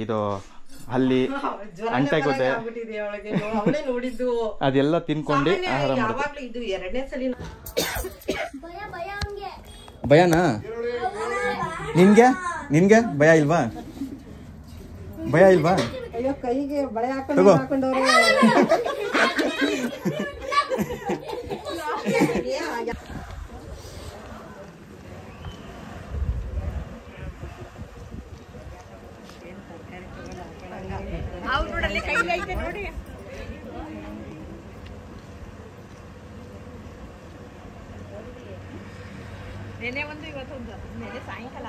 ಇದು ಹಲ್ಲಿ ಅಂಟೆಗೊದ್ದೆ ಅದೆಲ್ಲ ತಿನ್ಕೊಂಡು ಆಹಾರ ಇದು ಎರಡನೇ ಸಲ ಭಯನಾ ನಿನ್ಗೆ ನಿನ್ಗೆ ಭಯ ಇಲ್ವಾ ಭಯ ಇಲ್ವಾ ಅಯ್ಯೋ ಕೈಗೆ ಬಳೆ ಹಾಕೊಂಡವ್ರೆ ನೋಡಿ ನೆನೆ ಒಂದು ಇವತ್ತೊಂದು ನೆನೆ ಸಾಯಂಕಾಲ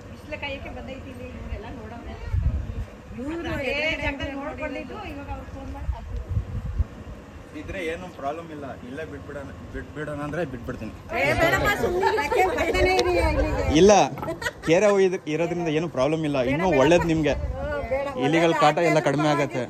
ಬಿಸಿಲು ಕಾಯಕ್ಕೆ ಬಂದೈತಿ ಇವರೆಲ್ಲ ನೋಡೋಣ ನೋಡ್ಕೊಂಡಿದ್ದು ಇವಾಗ ಅವ್ರು ಫೋನ್ ಮಾಡಿ ಇದ್ರೆ ಏನು ಪ್ರಾಬ್ಲಮ್ ಇಲ್ಲ ಇಲ್ಲೇ ಬಿಟ್ಬಿಡೋಣ ಅಂದ್ರೆ ಬಿಟ್ಬಿಡ್ತೀನಿ ಇಲ್ಲ ಕೇರೆ ಇರೋದ್ರಿಂದ ಏನು ಪ್ರಾಬ್ಲಮ್ ಇಲ್ಲ ಇನ್ನೂ ಒಳ್ಳೇದು ನಿಮ್ಗೆ ಇಲಿಗಳ ಕಾಟ ಎಲ್ಲ ಕಡಿಮೆ ಆಗತ್ತೆ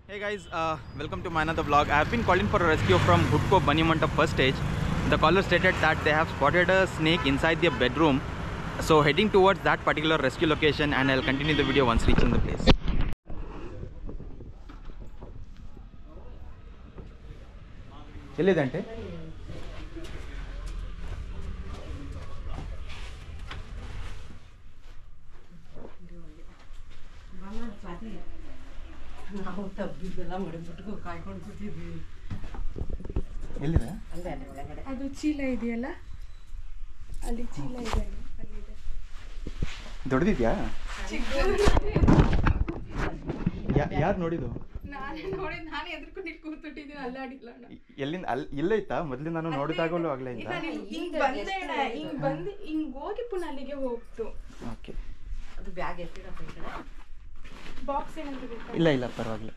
Hey guys, welcome to my another vlog. I have been calling for a rescue from Hudko Banimanta first stage. The caller stated that they have spotted a snake inside their bedroom. So heading towards that particular rescue location and I'll continue the video once reaching the place. ಎಲ್ಲಿದೆ ಅಂತೆ ನಾವು ತಬ್ಬಿದ್ದೆಲ್ಲ ಮಡಿಬಿಟ್ಟು ಕಾಯ್ಕೊಂಡು ಕೂತಿದ್ವಿ ಎಲ್ಲಿದೆ ಅದು ಚೀಲ ಇದೆಯಲ್ಲ ಅಲ್ಲಿ ಚೀಲ ಇದೆ ಅಲ್ಲಿದೆ ದೊಡ್ಡದಿದ್ಯಾ ಯಾರು ನೋಡಿದ್ದು ನಾನೇ ನೋಡಿ ನಾನೇ ಎದ್ರುಕೊಂಡು ಕೂತ್ಬಿಟ್ಟಿದ್ದೀನಿ ಅಲ್ಲಾಡಿಲ್ಲ ಎಲ್ಲಿಂದ ಇಲ್ಲೇ ಇತ್ತಾ ಮೊದಲಿಂದ ನಾನು ನೋಡಿದಾಗಲೂ ಆಗ್ಲೇ ಇತ್ತ ಹಿಂಗ್ ಬಂದು ಹಿಂಗ್ ಹೋಗಿ ಪುನಃ ಅಲ್ಲಿಗೆ ಹೋಗ್ತು ಓಕೆ ಅದು ಬ್ಯಾಗ್ ಎತ್ತಿಡಪ್ಪ ಈ ಕಡೆ ಬಾಕ್ಸ್ ಏನಂತ ಗೊತ್ತಾ ಇಲ್ಲ ಇಲ್ಲ ಪರವಾಗಿಲ್ಲ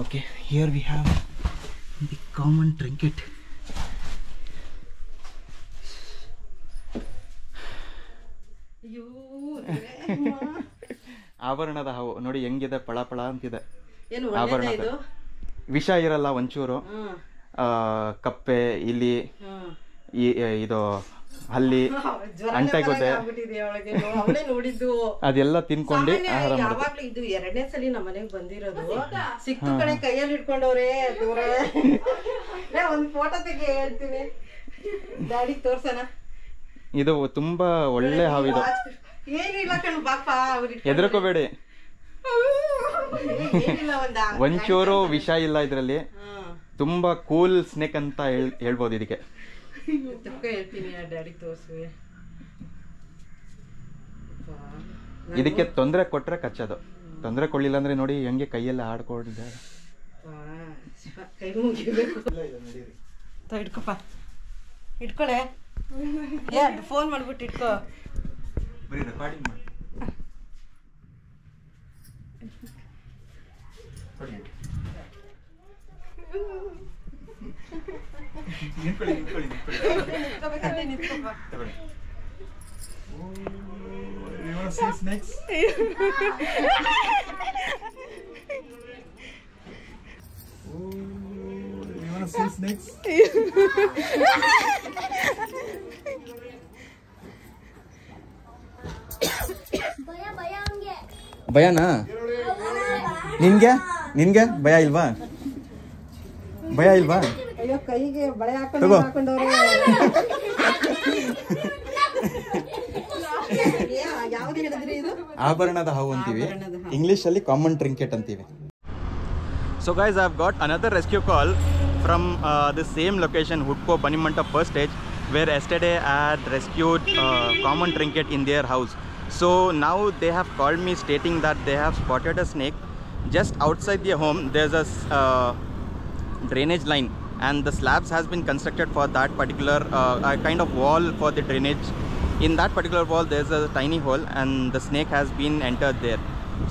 Okay, here we have the common trinket. ಆಭರಣದ ಹಾವು ನೋಡಿ ಹೆಂಗಿದೆ ಪಳ ಅಂತಿದೆ ಆಭರಣದ ವಿಷ ಇರಲ್ಲ ಒಂಚೂರು ಕಪ್ಪೆ ಇಲಿ ಇದು ಹಲ್ಲಿ ಅಂಟೆಗೊದ್ದೆ ಅದೆಲ್ಲ ತಿನ್ಕೊಂಡು ಆಹಾರ ಯಾವಾಗ್ಲೂ ಇದು ಎರಡನೇ ಸಲ ನಮ್ಮ ಮನೆಗೆ ಬಂದಿರೋದು ಸಿಕ್ತು ಕಡೆ ಕೈಯಲ್ಲಿ ಇಟ್ಕೊಂಡವ್ರೆ ದೂರ ಒಂದ್ ಫೋಟೋ ತೆಗಿ ಹೇಳ್ತೀನಿ ಗಾಡಿ ತೋರ್ಸಣ ಇದು ತುಂಬಾ ಒಳ್ಳೆ ಹಾವು ಇದು ಏನಿಲ್ಲ ಕಣ್ ಬಾಪ ಹೆದರ್ಕೋಬೇಡಿ ಒಂಚೂರು ವಿಷ ಇಲ್ಲ ಇದ್ರಲ್ಲಿ ತುಂಬಾ ಕೂಲ್ ಸ್ನೇಕ್ ಅಂತ ಹೇಳ್ಬೋದು ಇದಕ್ಕೆ ಹೇಳ್ತೀನಿ ಡ್ಯಾಡಿ ತೋರ್ಸುವೆ ಇದಕ್ಕೆ ತೊಂದರೆ ಕೊಟ್ರೆ ಕಚ್ಚೋದು ತೊಂದರೆ ಕೊಡ್ಲಿಲ್ಲ ಅಂದ್ರೆ ನೋಡಿ ಹೆಂಗೆ ಕೈಯೆಲ್ಲ ಆಡ್ಕೊಂಡಿದ್ದಾರೆ ಕೈ ಮುಗಿಬೇಕು ಇಟ್ಕೊಪ್ಪ ಇಟ್ಕೊಳೆ ಫೋನ್ ಮಾಡ್ಬಿಟ್ಟು ಇಟ್ಕೋ ಬರೀ ರೆಕಾರ್ಡಿಂಗ್ ಮಾಡಿ You want to see snakes? You want to see snakes? ಭಯನಾ ನಿನ್ಗೆ ನಿನ್ಗೆ ಭಯ ಇಲ್ವಾ ಭಯ ಇಲ್ವಾ ಅಯ್ಯೋ ಕೈಗೆ ಬಳೆ ಹಾಕೊಂಡವ್ರೆ ಯಾವ್ದು ಹೇಳಿದ್ರಿ ಇದು? ಆಭರಣದ ಹಾವು ಅಂತೀವಿ, ಇಂಗ್ಲೀಷಲ್ಲಿ ಕಾಮನ್ ಟ್ರಿಂಕೆಟ್ ಅಂತೀವಿ. So guys, I've got another rescue call from the same location, Hudko Banimanta first stage, where yesterday I had rescued common trinket in their house. So now they have called me stating that they have spotted a snake just outside their home. There's a drainage line and the slabs has been constructed for that particular kind of wall for the drainage. In that particular wall there's a tiny hole and the snake has been entered there.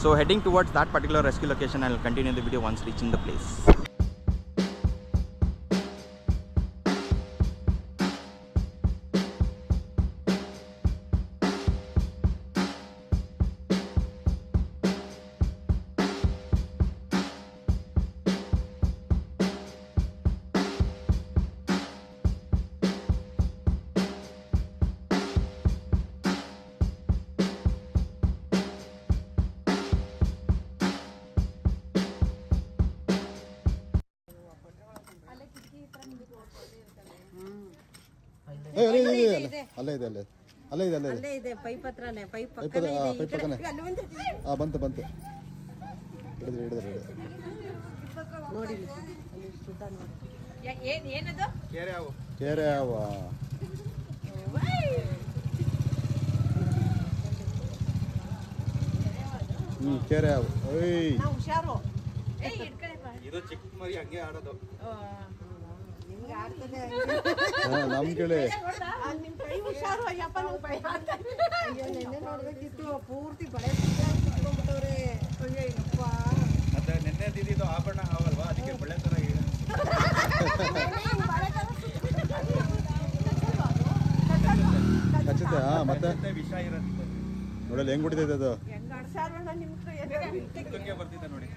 So heading towards that particular rescue location, I will continue the video once reaching the place. ಅಲ್ಲೇ ಇದೆ pipe ಹತ್ರನೇ, pipe ಪಕ್ಕನೇ ಬಂತು ಹಿಡಿದ್ರೆ ನೋಡಿ. ಏನದು? ಕೆರೆ ಹಾವು. ಕೆರೆ ಹಾವು. ಹುಷಾರು, ಇದು ಚಿಕ್ಕ ಮರಿ ಹಂಗೆ ಆಡೋದು. ನಮ್ ಕೇಳಿ ನೋಡ್ಬೇಕಿತ್ತು, ಪೂರ್ತಿ ಬಳೆ ಬಿಟ್ಕೊಂಡ್ಬಿಟ್ಟವ್ರೆ. ಮತ್ತೆ ನೆನ್ನೆ ದಿದ್ದು ಆಭರಣ ಹಾವಲ್ವಾ, ಅದಕ್ಕೆ ಬಳೆ ತರ ಕಚ್ಚುತ್ತೆ. ಮತ್ತೆ ವಿಷ ಇರೋದು ನೋಡಲ್ಲ ಹೆಂಗ್ ಬಿಡ್ತೈತೆ ಅದು. ಬರ್ತಿದ್ದೆ ನೋಡಿ.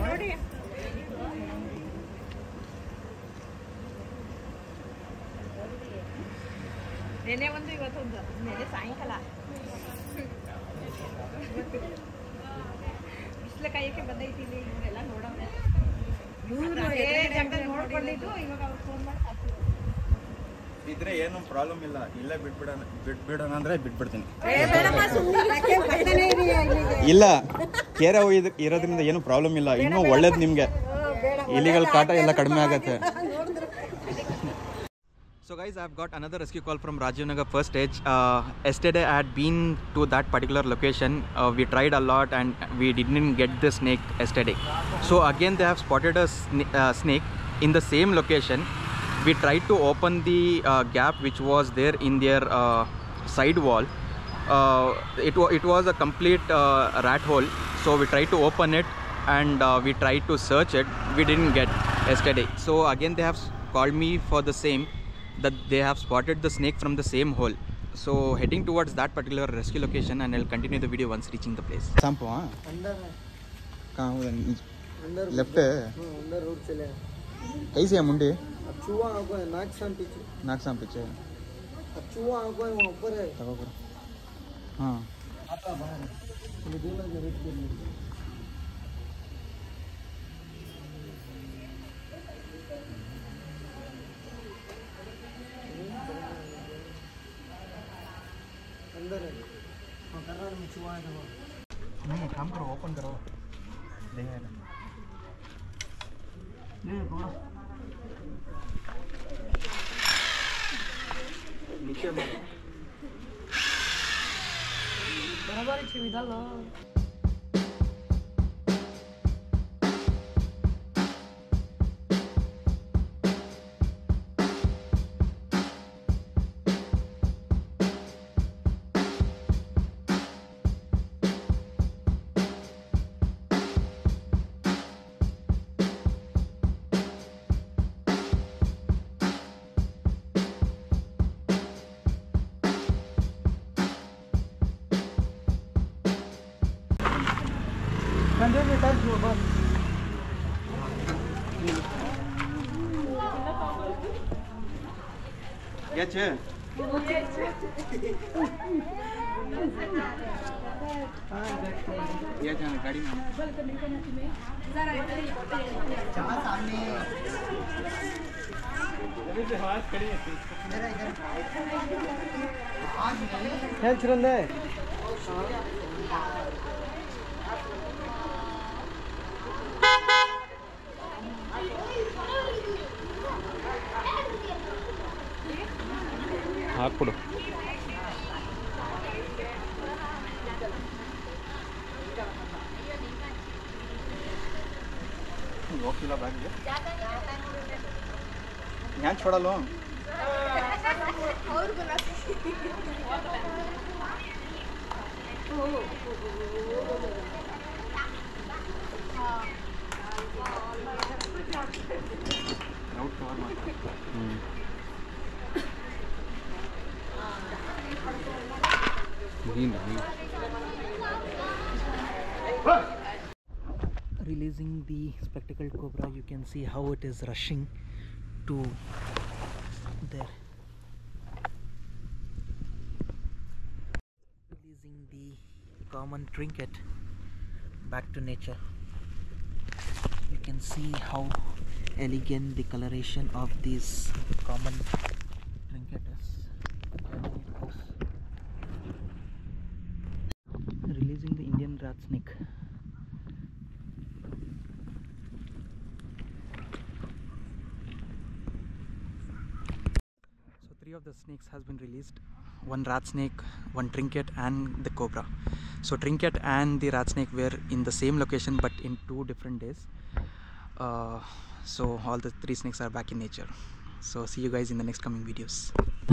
ನೋಡಿ. ನೆನೆ ಒಂದು ಇವತ್ತೊಂದು, ನೆನೆ ಸಾಯಂಕಾಲ ಬಿಸಿಲ ಕಾಯಕ್ಕೆ ಬಂದೈತಿ. ಇಲ್ಲಿ ಇವರೆಲ್ಲ ನೋಡೋಣ, ನೋಡ್ಕೊಂಡಿದ್ದು ಇವಾಗ ಅವ್ರು ಫೋನ್ ಮಾಡಿ ಇದ್ರೆ ಏನು ಪ್ರಾಬ್ಲಮ್ ಇಲ್ಲ, ಇಲ್ಲೇ ಬಿಟ್ಬಿಡೋಣ ಅಂದ್ರೆ ಬಿಟ್ಬಿಡ್ತೀನಿ. ಇಲ್ಲ, ಕೆರೆ ಇರೋದ್ರಿಂದ ಏನು ಪ್ರಾಬ್ಲಮ್ ಇಲ್ಲ, ಇನ್ನೂ ಒಳ್ಳೇದು ನಿಮ್ಗೆ, ಇಲಿಗಳ ಕಾಟ ಎಲ್ಲ ಕಡಿಮೆ ಆಗತ್ತೆ. So guys, I've got another rescue call from Rajiv Nagar first stage. Yesterday I had been to that particular location. We tried a lot and we didn't get the snake yesterday. So again they have spotted a snake in the same location. We tried to open the gap which was there in their side wall. It was a complete rat hole. So we tried to open it and we tried to search it. We didn't get yesterday. So again they have called me for the same, that they have spotted the snake from the same hole. So heading towards that particular rescue location and I'll continue the video once reaching the place. Sampo कहाँ हो left है अंदर road चले कैसे है मुंडे चूहा आगो है नाक साम पीछे चूहा आगो है वहाँ ऊपर है हाँ आता बाहर ये दोनों के रेट के लिए अंदर है। हाँ कर रहा है, चूहा है देखो। नहीं काम करो, ओपन करो, देखेगा नहीं थोड़ा नीचे में बराबर ही सुविधा लो। क्या या जाना गाड़ी में ಹಾಕ್ಬಿಡು. ಹೋಗ್ತಿಲ್ಲ ಬ್ಯಾಗ್ಗೆ ഞാൻ छोड़लो Releasing the spectacled cobra, you can see how it is rushing to there. Releasing the common trinket back to nature. You can see how elegant the coloration of this common trinket is. Releasing the Indian rat snake. So 3 of the snakes has been released. One rat snake, one trinket and the cobra. So trinket and the rat snake were in the same location but in 2 different days. So all the 3 snakes are back in nature. So see you guys in the next coming videos.